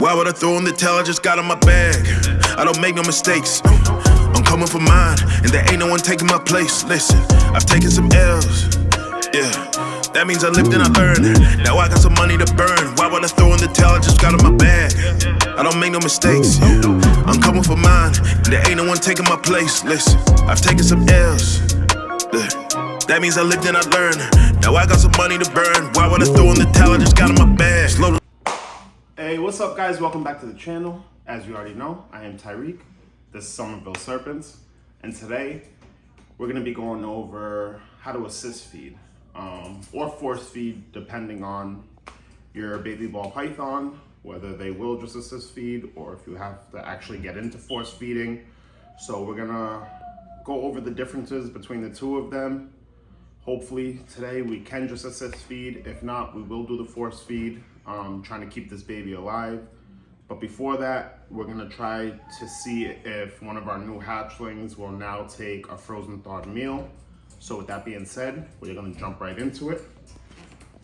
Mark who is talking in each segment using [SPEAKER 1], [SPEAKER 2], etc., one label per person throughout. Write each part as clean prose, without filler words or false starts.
[SPEAKER 1] Why would I throw in the towel? I just got in my bag. I don't make no mistakes. I'm coming for mine, and there ain't no one taking my place. Listen, I've taken some L's. Yeah, that means I lived and I learned. Now I got some money to burn. Why would I throw in the towel? I just got in my bag. I don't make no mistakes. I'm coming for mine, and there ain't no one taking my place. Listen, I've taken some L's. That means I lived and I learned. Now I got some money to burn. Why would I throw in the towel? I just got in my bag. Slow.
[SPEAKER 2] Hey, what's up, guys? Welcome back to the channel. As you already know, I am Tyreek. This is Somerville Serpents, and today we're going to be going over how to assist feed or force feed, depending on your baby ball python, whether they will just assist feed or if you have to actually get into force feeding. So we're going to go over the differences between the two of them. Hopefully today we can just assist feed. If not, we will do the force feed, trying to keep this baby alive. But before that, we're gonna try to see if one of our new hatchlings will now take a frozen thawed meal. So with that being said, we're gonna jump right into it.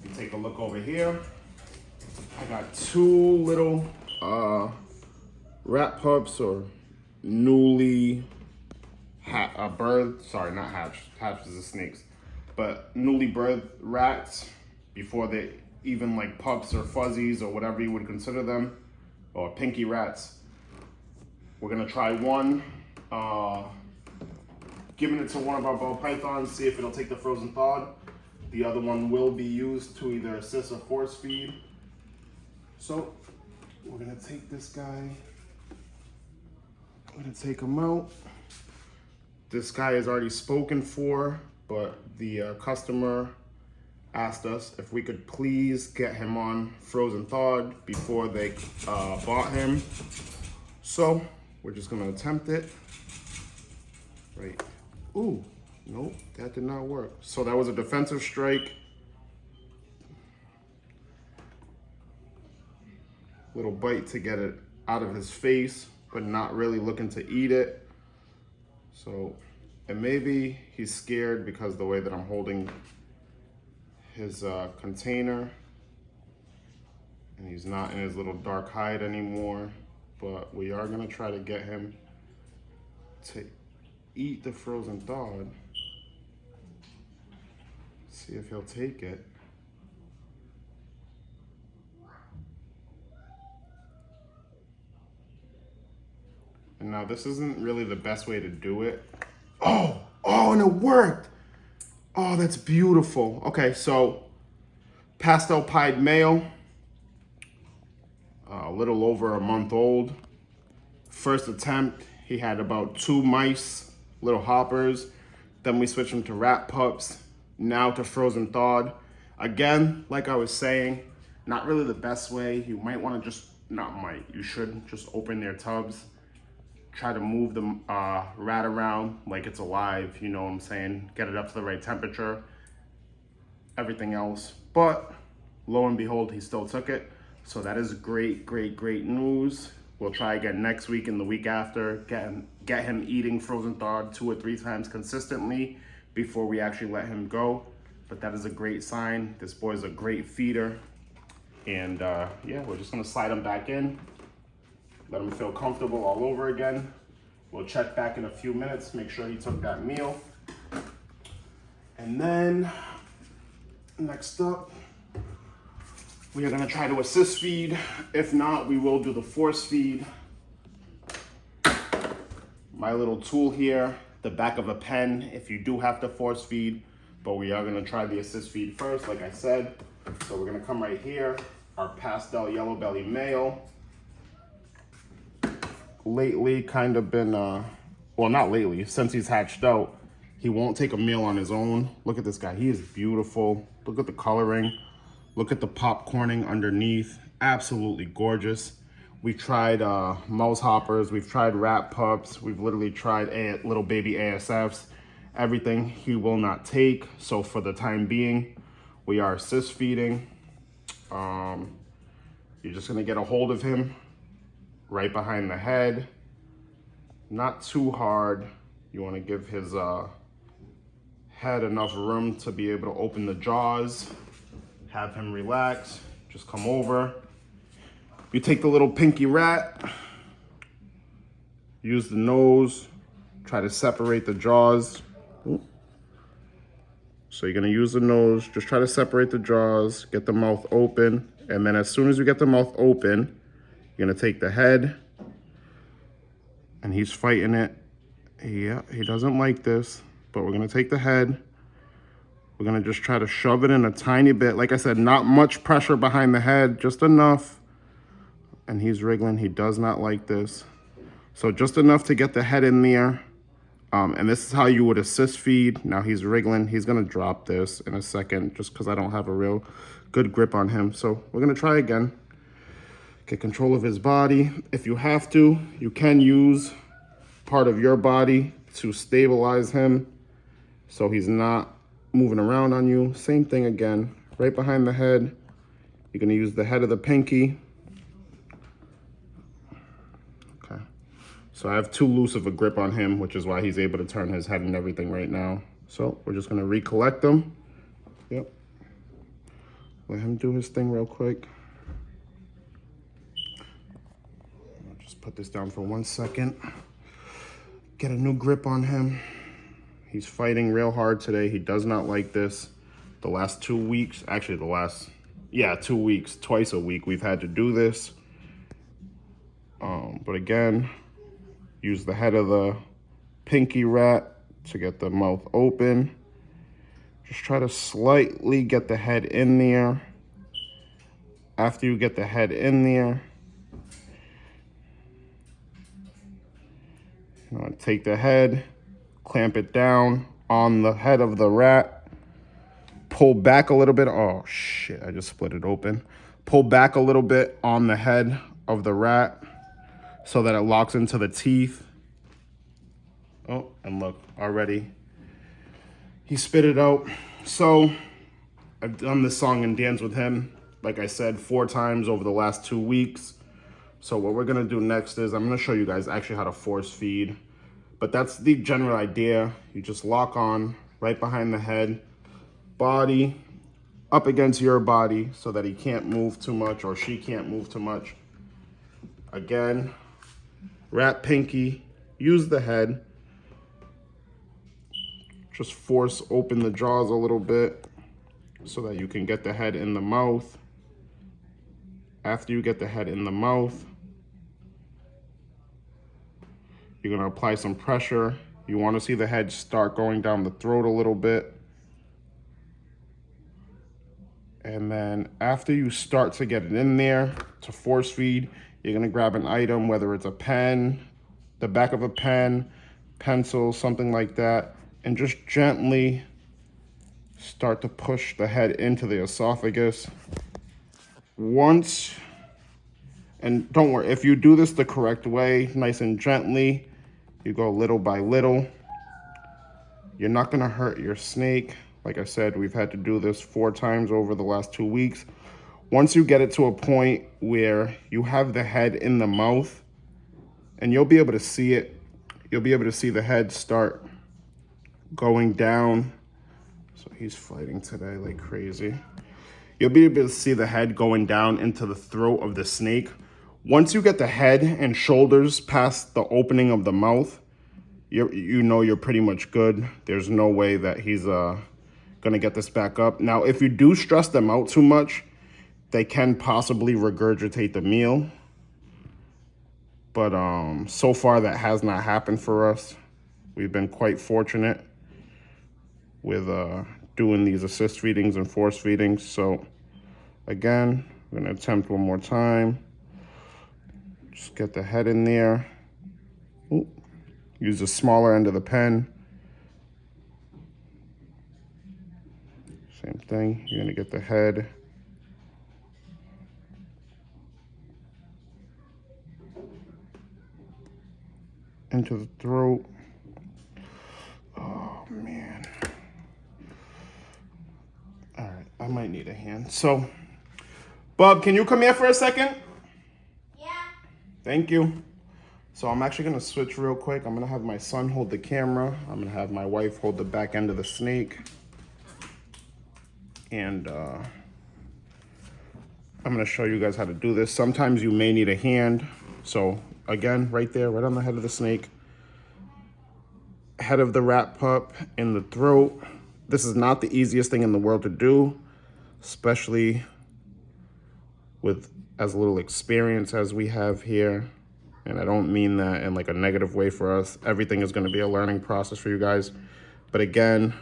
[SPEAKER 2] If you take a look over here, I got two little rat pups, or newly birthed, sorry, not hatched, hatched is the snakes, but newly birthed rats before they even like pups or fuzzies or whatever you would consider them, or pinky rats. We're gonna try one, giving it to one of our ball pythons, see if it'll take the frozen thawed. The other one will be used to either assist or force feed. So we're gonna take this guy, I'm gonna take him out. This guy is already spoken for, but the customer asked us if we could please get him on frozen thawed before they bought him. So we're just gonna attempt it. Right. Ooh, nope, that did not work. So that was a defensive strike. Little bite to get it out of his face, but not really looking to eat it. So, and maybe he's scared because the way that I'm holding his container, and he's not in his little dark hide anymore, but we are gonna try to get him to eat the frozen thawed. See if he'll take it. And now this isn't really the best way to do it. Oh, and it worked. Oh, that's beautiful. Okay, so pastel pied male, a little over a month old. First attempt, he had about 2 mice, little hoppers. Then we switched him to rat pups, now to frozen thawed. Again, like I was saying, not really the best way. You might want to you should just open their tubs. Try to move the rat around like it's alive, you know what I'm saying? Get it up to the right temperature, everything else. But lo and behold, he still took it. So that is great, great, great news. We'll try again next week and the week after, get him eating frozen thawed 2 or 3 times consistently before we actually let him go. But that is a great sign. This boy's a great feeder. And yeah, we're just gonna slide him back in. Let him feel comfortable all over again. We'll check back in a few minutes, make sure he took that meal. And then, next up, we are gonna try to assist feed. If not, we will do the force feed. My little tool here, the back of a pen, if you do have to force feed, but we are gonna try the assist feed first, like I said. So we're gonna come right here, our pastel yellow belly male. Lately kind of been, well, not lately, since he's hatched out, he won't take a meal on his own. Look at this guy, he is beautiful. Look at the coloring. Look at the popcorning underneath, absolutely gorgeous. We've tried mouse hoppers, we've tried rat pups, we've literally tried little baby ASFs, everything he will not take. So for the time being, we are assist feeding. You're just gonna get a hold of him right behind the head, not too hard. You want to give his head enough room to be able to open the jaws, have him relax, just come over, You take the little pinky rat, use the nose, try to separate the jaws. Ooh. So you're gonna use the nose, just try to separate the jaws, get the mouth open, and then as soon as you get the mouth open, you're gonna take the head, and he's fighting it. Yeah, he doesn't like this, but we're gonna take the head. We're gonna just try to shove it in a tiny bit. Like I said, not much pressure behind the head, just enough. And he's wriggling, he does not like this. So just enough to get the head in there. And this is how you would assist feed. Now he's wriggling, he's gonna drop this in a second just because I don't have a real good grip on him. So we're gonna try again. Get control of his body. If you have to, you can use part of your body to stabilize him so he's not moving around on you. Same thing again, right behind the head. You're gonna use the head of the pinky. Okay, so I have too loose of a grip on him, which is why he's able to turn his head and everything right now. So we're just gonna recollect them. Yep, let him do his thing real quick. I'll just put this down for 1 second. Get a new grip on him. He's fighting real hard today. He does not like this. The last 2 weeks, actually the last, 2 weeks, twice a week, we've had to do this. But again, use the head of the pinky rat to get the mouth open. Just try to slightly get the head in there. After you get the head in there, take the head, clamp it down on the head of the rat, pull back a little bit. Oh shit, I just split it open. Pull back a little bit on the head of the rat so that it locks into the teeth. Oh, and look, already he spit it out. So I've done this song and dance with him, like I said, 4 times over the last 2 weeks. So what we're gonna do next is I'm gonna show you guys actually how to force feed. But that's the general idea. You just lock on right behind the head, body up against your body so that he can't move too much or she can't move too much. Again, rat pinky, use the head. Just force open the jaws a little bit so that you can get the head in the mouth. After you get the head in the mouth, you're gonna apply some pressure. You wanna see the head start going down the throat a little bit. And then after you start to get it in there to force feed, you're gonna grab an item, whether it's a pen, the back of a pen, pencil, something like that, and just gently start to push the head into the esophagus. Once, and don't worry, if you do this the correct way, nice and gently, you go little by little, you're not gonna hurt your snake. Like I said, we've had to do this 4 times over the last 2 weeks. Once you get it to a point where you have the head in the mouth, and you'll be able to see it, you'll be able to see the head start going down. So he's fighting today like crazy. You'll be able to see the head going down into the throat of the snake. Once you get the head and shoulders past the opening of the mouth, you know you're pretty much good. There's no way that he's gonna get this back up. Now, if you do stress them out too much, they can possibly regurgitate the meal. But so far that has not happened for us. We've been quite fortunate with doing these assist feedings and force feedings. So again, I'm gonna attempt one more time. Just get the head in there. Ooh. Use the smaller end of the pen. Same thing, you're gonna get the head. Into the throat. Oh man. All right, I might need a hand. So, Bub, can you come here for a second?
[SPEAKER 3] Yeah.
[SPEAKER 2] Thank you. So I'm actually gonna switch real quick. I'm gonna have my son hold the camera. I'm gonna have my wife hold the back end of the snake. And I'm gonna show you guys how to do this. Sometimes you may need a hand. So again, right there, right on the head of the snake, head of the rat pup in the throat. This is not the easiest thing in the world to do, especially with as little experience as we have here. And I don't mean that in like a negative way for us. Everything is gonna be a learning process for you guys. But again,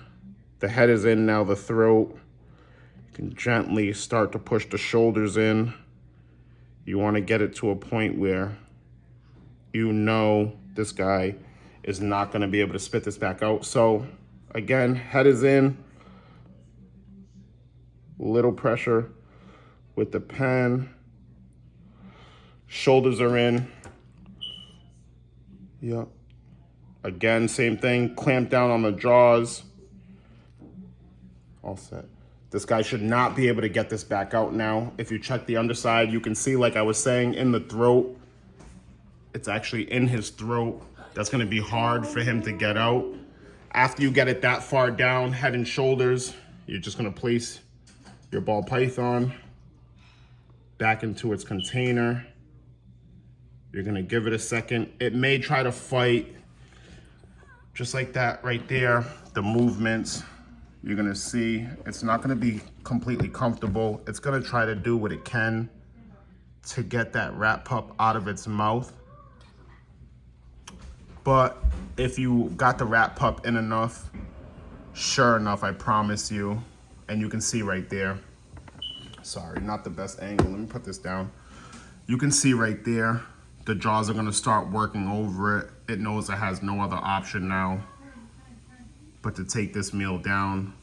[SPEAKER 2] the head is in now, the throat. You can gently start to push the shoulders in. You wanna get it to a point where you know this guy is not gonna be able to spit this back out. So again, head is in, little pressure with the pen. Shoulders are in. Yep. Again, same thing, clamp down on the jaws. All set. This guy should not be able to get this back out now. If you check the underside, you can see, like I was saying, in the throat, it's actually in his throat. That's gonna be hard for him to get out. After you get it that far down, head and shoulders, you're just gonna place your ball python back into its container. You're gonna give it a second. It may try to fight, just like that right there. The movements, you're gonna see, it's not gonna be completely comfortable. It's gonna try to do what it can to get that rat pup out of its mouth. But if you got the rat pup in enough, sure enough, I promise you, and you can see right there, sorry, not the best angle, let me put this down. You can see right there, the jaws are gonna start working over it. It knows it has no other option now but to take this meal down.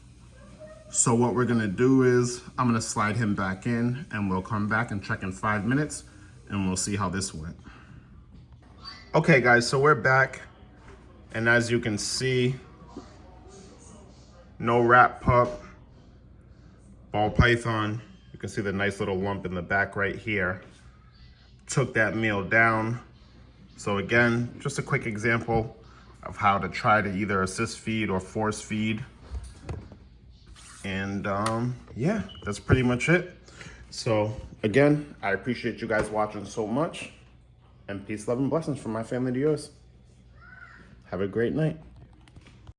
[SPEAKER 2] So what we're gonna do is, I'm gonna slide him back in and we'll come back and check in 5 minutes and we'll see how this went. Okay guys, so we're back. And as you can see, no rat pup, ball python. You can see the nice little lump in the back right here. Took that meal down. So again, just a quick example of how to try to either assist feed or force feed. And yeah, that's pretty much it. So again, I appreciate you guys watching so much, and peace, love, and blessings from my family to yours. Have a great night.